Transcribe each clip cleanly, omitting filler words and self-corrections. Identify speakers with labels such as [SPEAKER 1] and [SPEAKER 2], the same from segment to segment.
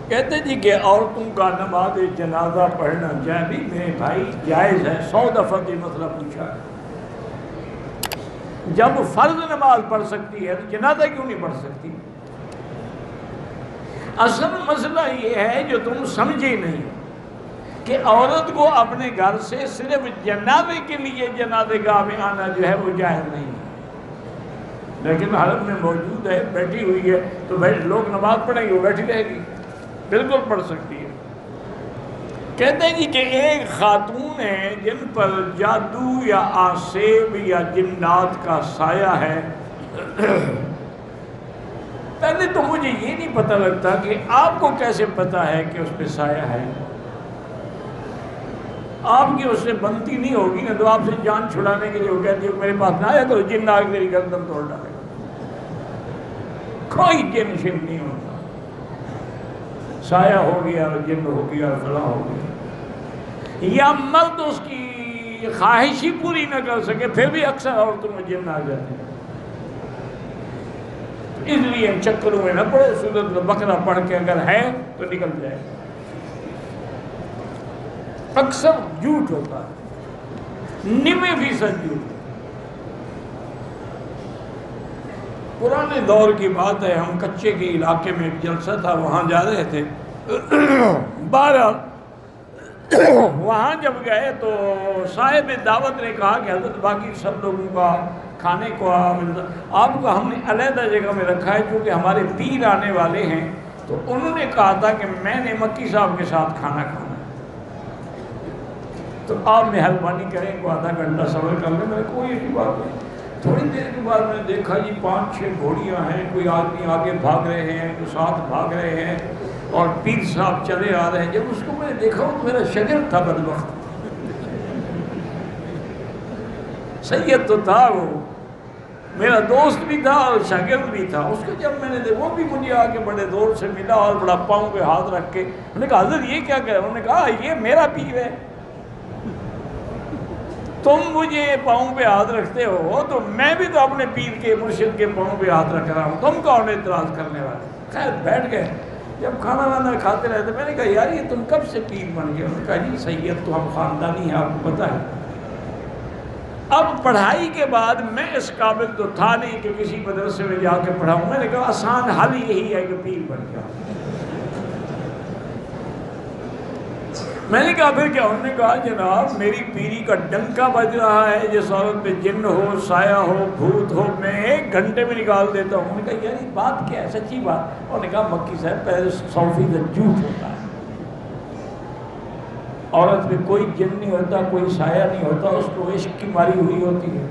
[SPEAKER 1] کہتے جی کہ عورتوں کا نماز جنازہ پڑھنا جائز بھی میرے بھائی جائز ہے، 100 دفعہ یہ مسئلہ پوچھا ہے۔ جب فرض نماز پڑھ سکتی ہے تو جنازہ کیوں نہیں پڑھ سکتی؟ اصل مسئلہ یہ ہے جو تم سمجھے نہیں کہ عورت کو اپنے گھر سے صرف جنازے کے لیے جنازے گاہ میں آنا جو ہے وہ جائز نہیں ہے، لیکن حرم میں موجود ہے، بیٹھی ہوئی ہے، تو لوگ نماز پڑھیں گے، وہ بیٹھی رہے گی، بالکل پڑھ سکتی ہے۔ کہتے ہیں جی کہ ایک خاتون ہے جن پر جادو یا آسیب یا جنات کا سایہ ہے۔ پہلے تو مجھے یہ نہیں پتہ لگتا کہ آپ کو کیسے پتہ ہے کہ اس پہ سایہ ہے؟ آپ کی اس سے بنتی نہیں ہوگی نا، تو آپ سے جان چھڑانے کے لیے وہ کہتی ہے میرے پاس نہ آیا کرو، جن آ کے میری گردن توڑ ڈالے گا۔ کوئی جن شن نہیں ہوتا، سایہ ہو گیا، جن ہو گیا، فلاں ہو گیا، یا مرد اس کی خواہش ہی پوری نہ کر سکے، پھر بھی اکثر عورتوں میں جن آ جاتے ہیں۔ اس لیے چکروں میں نہ پڑو، سورۃ البقرہ پڑھ کے اگر ہے تو نکل جائے۔ اکثر جھوٹ ہوتا ہے، 90% جھوٹ۔ پرانے دور کی بات ہے، ہم کچے کے علاقے میں ایک جلسہ تھا، وہاں جا رہے تھے۔ بہرحال وہاں جب گئے تو صاحب دعوت نے کہا کہ حضرت باقی سب لوگوں کا کھانے کو آپ کو ہم نے علیحدہ جگہ میں رکھا ہے، کیونکہ ہمارے پیر آنے والے ہیں، تو انہوں نے کہا تھا کہ میں نے مکی صاحب کے ساتھ کھانا کھانا ہے، تو آپ مہربانی کریں کو آدھا گھنٹہ صبر کر لیں۔ میں نے کوئی ایسی بات نہیں۔ تھوڑی دیر کے بعد میں نے دیکھا جی 5-6 گھوڑیاں ہیں، کوئی آدمی آگے بھاگ رہے ہیں، کوئی ساتھ بھاگ رہے ہیں، اور پیر صاحب چلے آ رہے ہیں۔ جب اس کو میں نے دیکھا تو میرا شاگرد تھا، بدبخت سید تو تھا، وہ میرا دوست بھی تھا اور شاگرد بھی تھا۔ اس کو جب میں نے دیکھا، وہ بھی مجھے آ کے بڑے دور سے ملا اور بڑا پاؤں پہ ہاتھ رکھ کے میں نے کہا حضرت یہ کیا کہہ رہے ہیں؟ انہوں نے کہا یہ میرا پیر ہے، تم مجھے پاؤں پہ ہاتھ رکھتے ہو تو میں بھی تو اپنے پیر کے مرشد کے پاؤں پہ ہاتھ رکھ رہا ہوں، تم کون اعتراض کرنے والے؟ خیر بیٹھ گئے۔ جب کھانا وانا کھاتے رہتے میں نے کہا یار یہ تم کب سے پیر بن گئے؟ انہوں نے کہا جی سید تو ہم خاندانی ہیں، آپ کو پتہ ہے۔ اب پڑھائی کے بعد میں اس قابل تو تھا نہیں کہ کسی مدرسے میں جا کے پڑھاؤں۔ میں نے کہا آسان حل یہی ہے کہ پیر بن گیا۔ میں نے کہا پھر کیا؟ انہوں نے کہا جناب میری پیری کا ڈنکا بج رہا ہے، جس عورت پہ جن ہو، سایہ ہو، بھوت ہو، میں 1 گھنٹے میں نکال دیتا ہوں۔ انہوں نے کہا یار یہ بات کیا ہے؟ سچی بات؟ انہوں نے کہا مکی صاحب پہلے 100% جھوٹ ہوتا ہے، عورت پہ کوئی جن نہیں ہوتا، کوئی سایہ نہیں ہوتا، اس کو عشق کی ماری ہوئی ہوتی ہے۔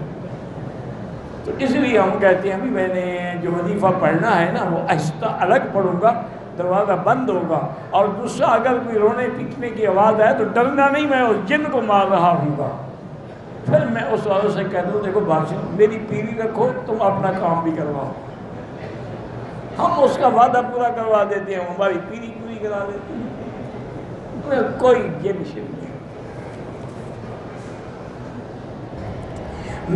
[SPEAKER 1] تو اس لیے ہم کہتے ہیں میں نے جو وظیفہ پڑھنا ہے نا وہ آہستہ الگ پڑھوں گا، دروازہ بند ہوگا، اور دوسرا اگر کوئی رونے پیٹنے کی آواز آئے تو ڈرنا نہیں، میں اس جن کو مار رہا ہوں گا۔ پھر میں اس عورت سے کہہ دوں دیکھو بادشاہ میری پیری رکھو، تم اپنا کام بھی کرواؤ۔ ہم اس کا وعدہ پورا کروا دیتے ہیں، ہماری پیری پوری کرا دیتے ہیں، کوئی جن شن نہیں۔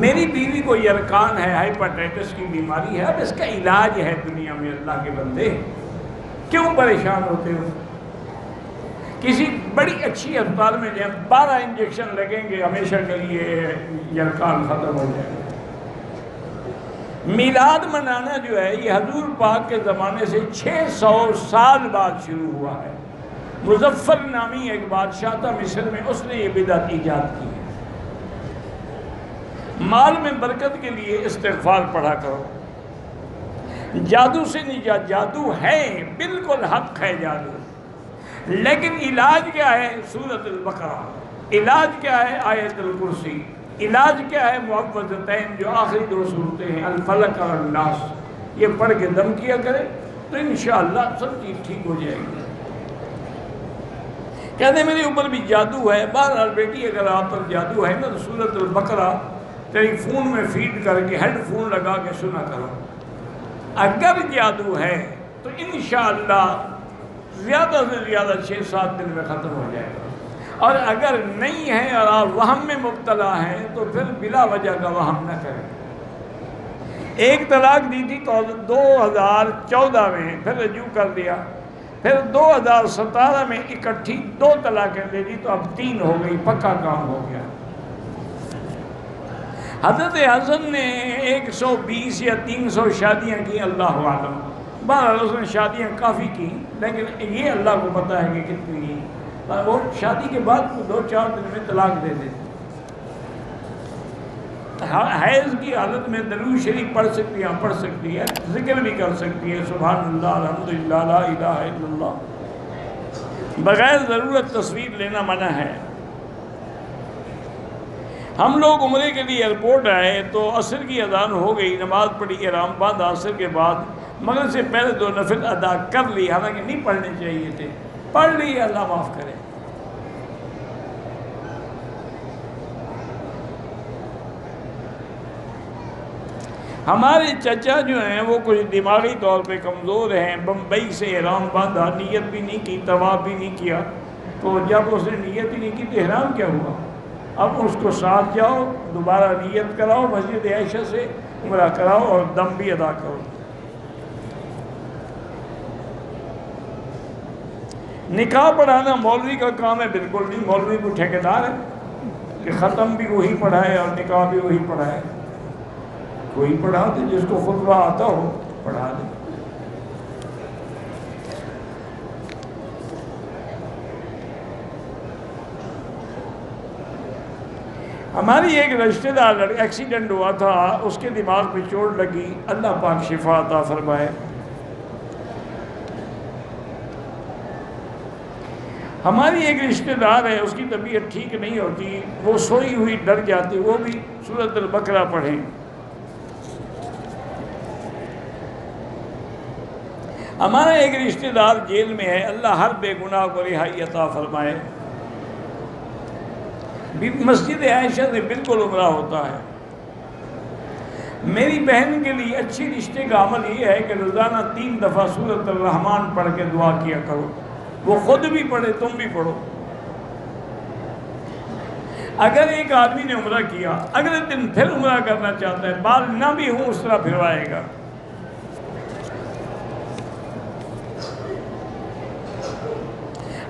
[SPEAKER 1] میری بیوی کو یرکان ہے، ہائپرٹائٹس کی بیماری ہے، اب اس کا علاج ہے دنیا میں، اللہ کے بندے کیوں پریشان ہوتے ہو؟ کسی بڑی اچھی اسپتال میں جائیں، 12 انجیکشن لگیں گے، ہمیشہ کے لیے یرکان ختم ہو جائے گا۔ میلاد منانا جو ہے یہ حضور پاک کے زمانے سے 600 سال بعد شروع ہوا ہے۔ مظفر نامی ایک بادشاہ تھا مصر میں، اس نے یہ بدعت ایجاد کی ہے۔ مال میں برکت کے لیے استغفار پڑھا کرو۔ جادو سے نہیں، جادو ہے، بالکل حق ہے جادو، لیکن علاج کیا ہے؟ سورۃ البقرہ۔ علاج کیا ہے؟ آیت الکرسی۔ علاج کیا ہے؟ معوذتین، جو آخری 2 صورتیں ہیں، الفلق اور الناس، یہ پڑھ کے دم کیا کرے تو انشاءاللہ سب چیز ٹھیک ہو جائے گی۔ کہتے ہیں میرے اوپر بھی جادو ہے۔ بہرحال بیٹی اگر آپ پر جادو ہے نا تو سورۃ البقرہ ٹیلی فون میں فیڈ کر کے ہیڈ فون لگا کے سنا کرو۔ اگر جادو ہے تو انشاءاللہ زیادہ سے زیادہ 6-7 دن میں ختم ہو جائے گا، اور اگر نہیں ہے اور آپ وہم میں مبتلا ہیں تو پھر بلا وجہ کا وہم نہ کریں۔ ایک طلاق دی تھی تو 2014 میں، پھر رجوع کر دیا، پھر 2017 میں اکٹھی 2 طلاقیں دے دی تو اب 3 ہو گئی، پکا کام ہو گیا۔ حضرت حسن نے 120 یا 300 شادیاں کی، اللہ عالم، بہرحال اس نے شادیاں کافی کی، لیکن یہ اللہ کو پتہ ہے کہ کتنی کی۔ وہ شادی کے بعد 2-4 دن میں طلاق دے دیتے۔ حیض کی حالت میں درود شریف پڑھ سکتی ہے، ذکر بھی کر سکتی ہے، سبحان اللہ، الحمدللہ، لا الہ الا اللہ، بغیر ضرورت تصویر لینا منع ہے۔ ہم لوگ عمرے کے لیے ایئرپورٹ آئے تو عصر کی اذان ہو گئی، نماز پڑھی، احرام باندھا، عصر کے بعد مغرب سے پہلے 2 نفل ادا کر لی، حالانکہ نہیں پڑھنے چاہیے تھے، پڑھ لی، اللہ معاف کرے۔ ہمارے چچا جو ہیں وہ کچھ دماغی طور پہ کمزور ہیں، بمبئی سے احرام باندھا، نیت بھی نہیں کی، طواف بھی نہیں کیا، تو جب اس نے نیت ہی نہیں کی تو احرام کیا ہوا؟ اب اس کو ساتھ جاؤ، دوبارہ نیت کراؤ، مسجد عائشہ سے عمرہ کراؤ اور دم بھی ادا کرو۔ نکاح پڑھانا مولوی کا کام ہے؟ بالکل نہیں، مولوی کو ٹھیکیدار ہے کہ ختم بھی وہی پڑھائے اور نکاح بھی وہی پڑھائے۔ کوئی پڑھا دے، جس کو خطبہ آتا ہو پڑھا دے۔ ہماری ایک رشتہ دار ایکسیڈنٹ ہوا تھا، اس کے دماغ پہ چوٹ لگی، اللہ پاک شفا عطا فرمائے۔ ہماری ایک رشتہ دار ہے، اس کی طبیعت ٹھیک نہیں ہوتی، وہ سوئی ہوئی ڈر جاتی، وہ بھی سورۃ البقرہ پڑھیں۔ ہمارا ایک رشتہ دار جیل میں ہے، اللہ ہر بے گناہ کو رہائی عطا فرمائے۔ مسجد عائشہ سے بالکل عمرہ ہوتا ہے۔ میری بہن کے لیے اچھی رشتے کا عمل یہ ہے کہ روزانہ 3 دفعہ سورۃ الرحمن پڑھ کے دعا کیا کرو، وہ خود بھی پڑھے، تم بھی پڑھو۔ اگر ایک آدمی نے عمرہ کیا، اگلے دن پھر عمرہ کرنا چاہتا ہے، بال نہ بھی ہوں اس طرح پھروائے گا۔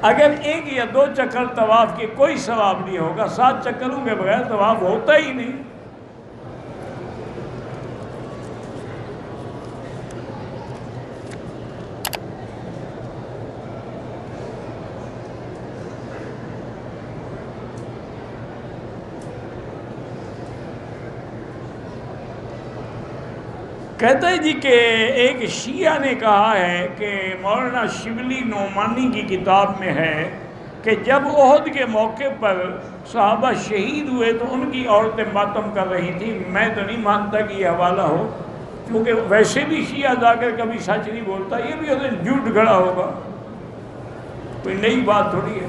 [SPEAKER 1] اگر 1 یا 2 چکر طواف کے کوئی ثواب نہیں ہوگا، 7 چکروں کے بغیر طواف ہوتا ہی نہیں۔ کہتا ہے جی کہ ایک شیعہ نے کہا ہے کہ مولانا شبلی نعمانی کی کتاب میں ہے کہ جب احد کے موقع پر صحابہ شہید ہوئے تو ان کی عورتیں ماتم کر رہی تھیں۔ میں تو نہیں مانتا کہ یہ حوالہ ہو، کیونکہ ویسے بھی شیعہ جا کر کبھی سچ نہیں بولتا، یہ بھی اس نے جھوٹ گھڑا ہوگا، کوئی نئی بات تھوڑی ہے۔